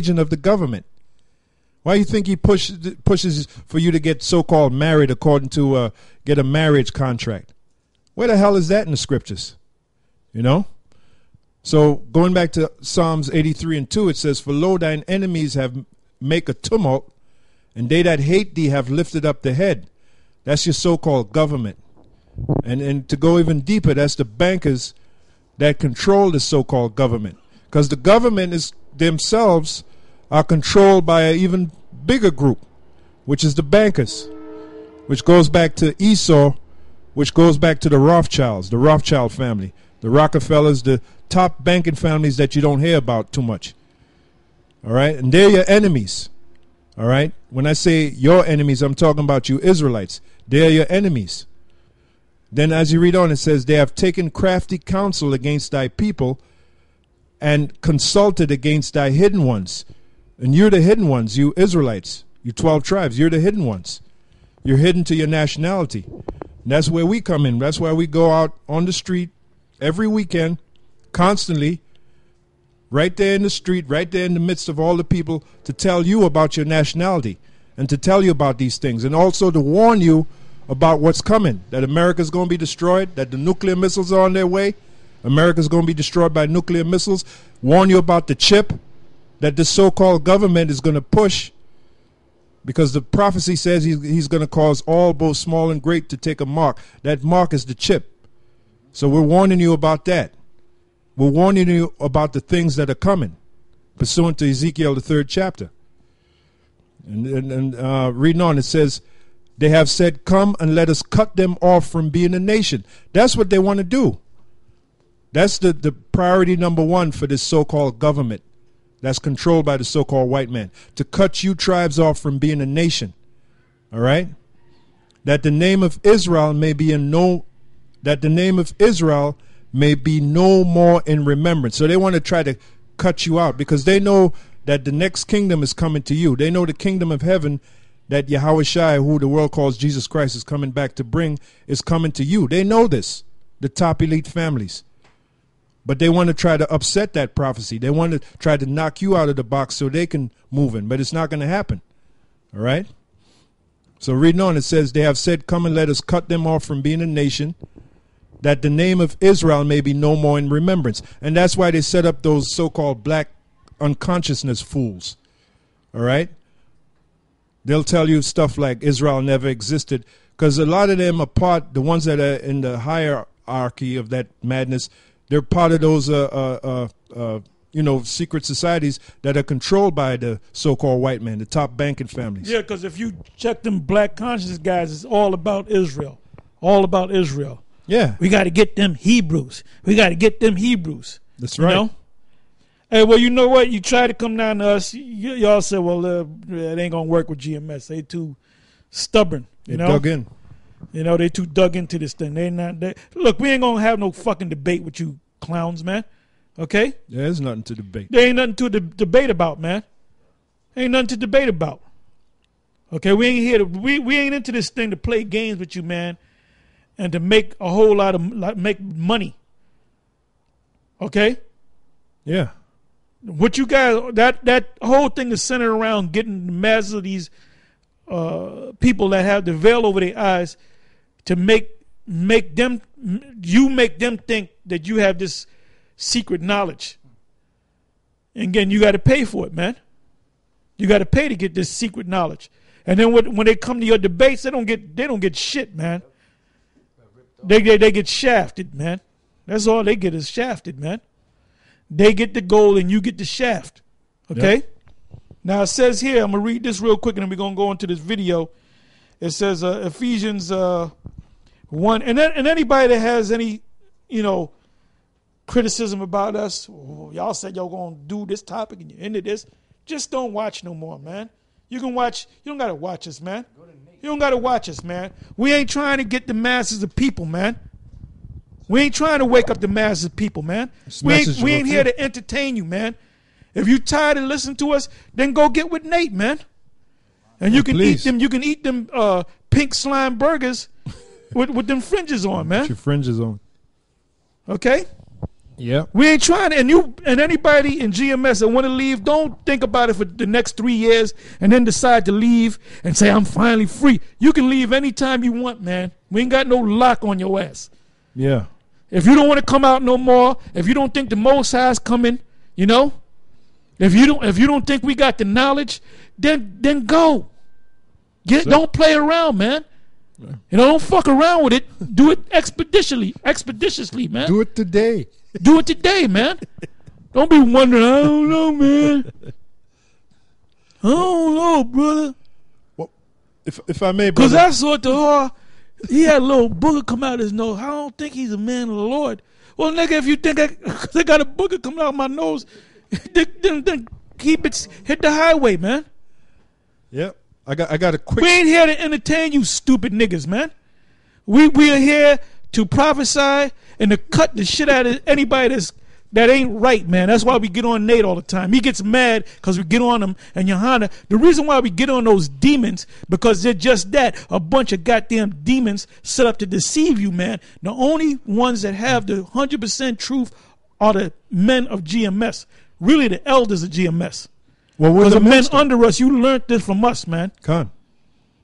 of the government. Why do you think he pushes for you to get so-called married according to get a marriage contract? Where the hell is that in the scriptures? You know? So going back to Psalms 83:2, it says, "For lo, thine enemies have make a tumult, and they that hate thee have lifted up the head." That's your so-called government. And to go even deeper, that's the bankers that control the so-called government. Because the government is themselves are controlled by an even bigger group, which is the bankers, which goes back to Esau, which goes back to the Rothschilds, the Rothschild family, the Rockefellers, the top banking families that you don't hear about too much. All right? And they're your enemies. All right? When I say your enemies, I'm talking about you Israelites. They're your enemies. Then as you read on, it says, "They have taken crafty counsel against thy people and consulted against thy hidden ones." And you're the hidden ones, you Israelites, you 12 tribes. You're the hidden ones. You're hidden to your nationality. And that's where we come in. That's why we go out on the street every weekend, constantly, right there in the street, right there in the midst of all the people, to tell you about your nationality and to tell you about these things, and also to warn you about what's coming, that America's going to be destroyed, that the nuclear missiles are on their way. America's going to be destroyed by nuclear missiles. Warn you about the chip that the so-called government is going to push, because the prophecy says he's going to cause all, both small and great, to take a mark. That mark is the chip. So we're warning you about that. We're warning you about the things that are coming, pursuant to Ezekiel, the 3rd chapter. And reading on, it says, "They have said, come and let us cut them off from being a nation." That's what they want to do. That's the priority number one for this so-called government that's controlled by the so-called white man, to cut you tribes off from being a nation. All right? That the name of Israel may be no more in remembrance. So they want to try to cut you out, because they know that the next kingdom is coming to you. They know the kingdom of heaven that Yahushua, who the world calls Jesus Christ, is coming back to bring, is coming to you. They know this, the top elite families. But they want to try to upset that prophecy. They want to try to knock you out of the box so they can move in. But it's not going to happen. All right? So reading on, it says, "They have said, come and let us cut them off from being a nation, that the name of Israel may be no more in remembrance." And that's why they set up those so-called black unconsciousness fools. All right? They'll tell you stuff like Israel never existed, because a lot of them are part, the ones that are in the hierarchy of that madness, they're part of those, secret societies that are controlled by the so-called white man, the top banking families. Yeah, because if you check them black conscious guys, it's all about Israel. All about Israel. Yeah. We got to get them Hebrews. We got to get them Hebrews. That's right. You know? Hey, well, you know what? You try to come down to us. Y'all say, well, it ain't going to work with GMS. They too stubborn. They dug in. You know, they too dug into this thing. Look, we ain't going to have no fucking debate with you clowns, man. Okay? Yeah, there's nothing to debate. There ain't nothing to debate about, man. Ain't nothing to debate about. Okay? We ain't here to, we ain't into this thing to play games with you, man, and to make a whole lot of, make money. Okay? Yeah. What you guys, that whole thing is centered around getting the masses of these people that have the veil over their eyes to make them think that you have this secret knowledge. And again, you got to pay for it, man. You got to pay to get this secret knowledge. And then when they come to your debates, they don't get shit, man. They get shafted, man. That's all they get is shafted, man. They get the gold and you get the shaft. Okay? Yep. Now it says here, I'm going to read this real quick and then we're going to go into this video. It says Ephesians 1. And anybody that has any, criticism about us, y'all said y'all going to do this topic and you ended this, just don't watch no more, man. You can watch. You don't got to watch us, man. You don't got to watch us, man. We ain't trying to get the masses of people, man. We ain't trying to wake up the masses of people, man. We ain't here to entertain you, man. If you tired of listening to us, then go get with Nate, man. And you can eat them. You can eat them pink slime burgers with them fringes on, man. With your fringes on. Okay. Yeah. We ain't trying to, and anybody in GMS that want to leave, don't think about it for the next 3 years and then decide to leave and say, I'm finally free. You can leave anytime you want, man. We ain't got no lock on your ass. Yeah. If you don't want to come out no more, if you don't think the Most High's coming, you know, if you don't think we got the knowledge, then go. Don't play around, man. Yeah. You know, don't fuck around with it. Do it expeditiously, man. Do it today. Do it today, man. Don't be wondering, I don't know, man. I don't know, brother. Well, if I may, because I saw it he had a little booger come out his nose. I don't think he's a man of the Lord. Well, nigga, if you think I got a booger coming out of my nose, then keep it, hit the highway, man. Yep. I got a quick. We ain't here to entertain you stupid niggas, man. We are here to prophesy and to cut the shit out of anybody that ain't right, man. That's why we get on Nate all the time. He gets mad because we get on him and Johanna. The reason why we get on those demons, because they're just that, a bunch of goddamn demons set up to deceive you, man. The only ones that have the 100% truth are the men of GMS. Really, the elders of GMS. Well, we're the men millstone. under us. You learned this from us, man. Con.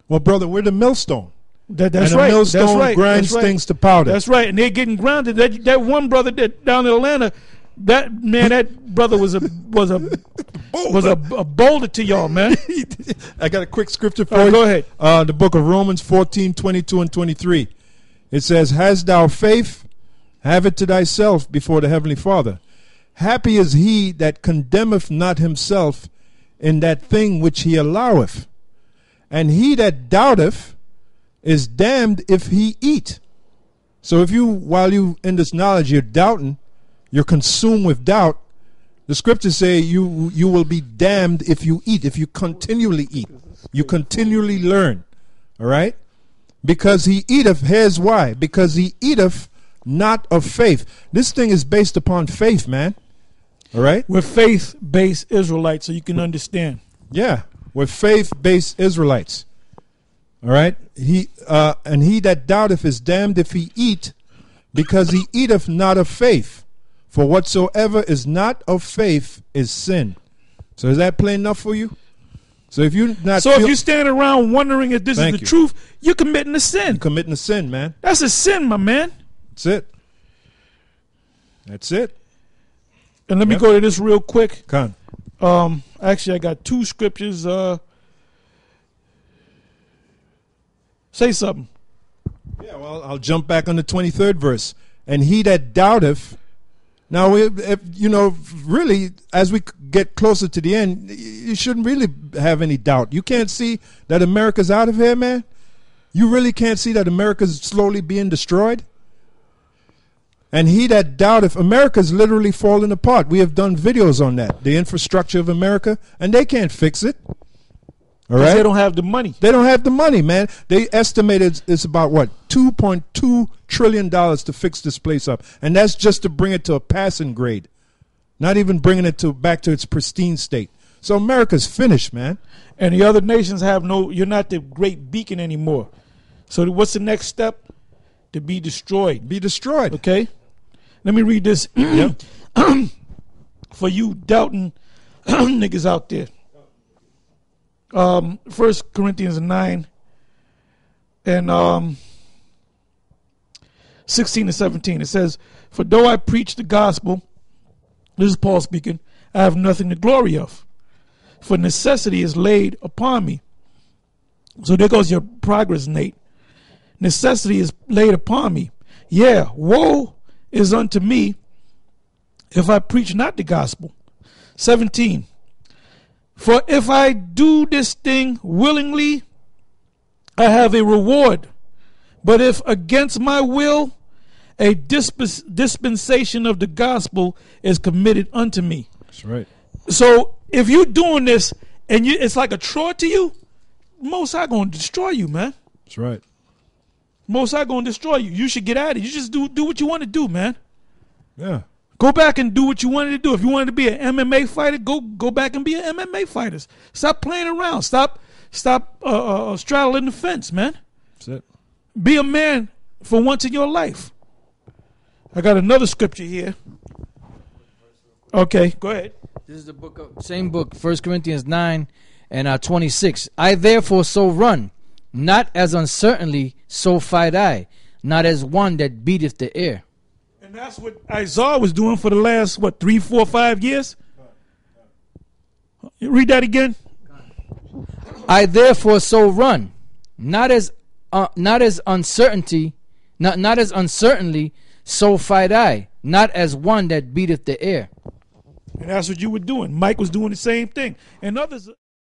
Well, brother, we're the millstone. That's and right. The millstone that's right. grinds that's right. things to powder. That's right. And they're getting grounded. That one brother that down in Atlanta, that brother was a boulder to y'all, man. I got a quick scripture for you. Go ahead. The book of Romans 14, 22 and 23. It says, "Hast thou faith? Have it to thyself before the heavenly Father. Happy is he that condemneth not himself in that thing which he alloweth. And he that doubteth is damned if he eat." So if you, while you in this knowledge, you're doubting, you're consumed with doubt, the scriptures say you will be damned if you eat, if you continually eat. You continually learn. All right? Because he eateth, here's why. Because he eateth not of faith. This thing is based upon faith, man. All right? We're faith-based Israelites, so you can understand. Yeah, we're faith-based Israelites. All right? And he that doubteth is damned if he eat, because he eateth not of faith. For whatsoever is not of faith is sin. So is that plain enough for you? So if you not if you stand around wondering if this is the truth, you're committing a sin. You're committing a sin, man. That's a sin, my man. That's it. That's it. And let me go to this real quick. Con. Actually, I got two scriptures. Say something. Yeah, well, I'll jump back on the 23rd verse. And he that doubteth. Now, really, as we get closer to the end, you shouldn't really have any doubt. You can't see that America's out of here, man. You really can't see that America's slowly being destroyed. And he that doubteth, America's literally falling apart. We have done videos on that, the infrastructure of America, and they can't fix it. All right? They don't have the money. They don't have the money, man. They estimated it's about, what, $2.2 trillion to fix this place up. And that's just to bring it to a passing grade. Not even bringing it back to its pristine state. So America's finished, man. And the other nations have you're not the great beacon anymore. So what's the next step? To be destroyed. Be destroyed. Okay? Let me read this. Yep. For you doubting niggas out there. 1 Corinthians 9 and 16 to 17. It says, "For though I preach the gospel," this is Paul speaking, "I have nothing to glory of. For necessity is laid upon me." So there goes your progress, Nate. Necessity is laid upon me. Yeah, woe is unto me if I preach not the gospel. 17. For if I do this thing willingly, I have a reward. But if against my will, a dispensation of the gospel is committed unto me. That's right. So if you're doing this and it's like a chore to you, Most High going to destroy you, man. That's right. Most High going to destroy you. You should get at it. You just do what you want to do, man. Yeah. Go back and do what you wanted to do. If you wanted to be an MMA fighter, go back and be an MMA fighter. Stop playing around. Stop straddling the fence, man. That's it. Be a man for once in your life. I got another scripture here. Okay, go ahead. This is the book of same book, 1 Corinthians 9 and 26. I therefore so run, not as uncertainly, so fight I, not as one that beateth the air. And that's what Isaiah was doing for the last 3, 4, 5 years. Read that again. I therefore so run, not as uncertainly, so fight I, not as one that beateth the air. And that's what you were doing. Mike was doing the same thing. And others